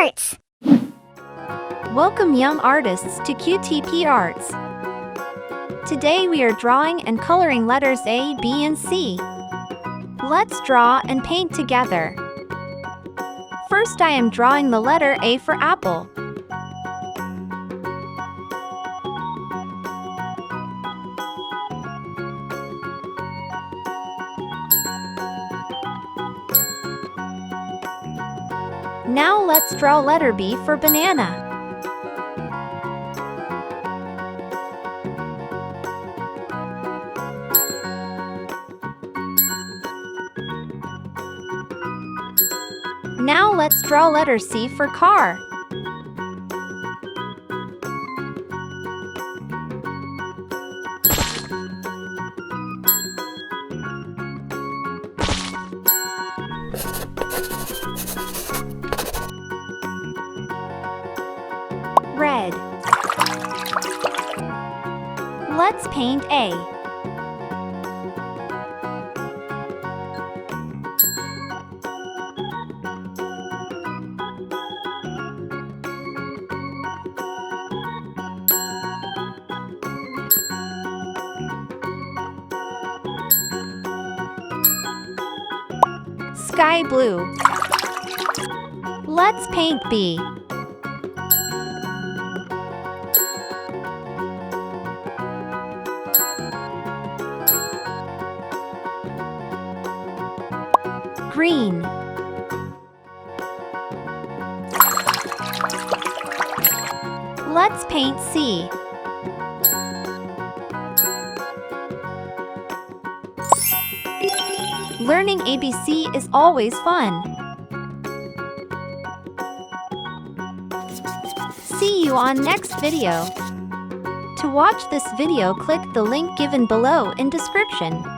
Arts! Welcome young artists to QTP Arts. Today we are drawing and coloring letters A, B and C. Let's draw and paint together. First I am drawing the letter A for apple. Now let's draw letter B for banana. Now let's draw letter C for car. Red. Let's paint A. Sky blue. Let's paint B. Green. Let's paint C. Learning ABC is always fun. See you on next video. To watch this video, click the link given below in description.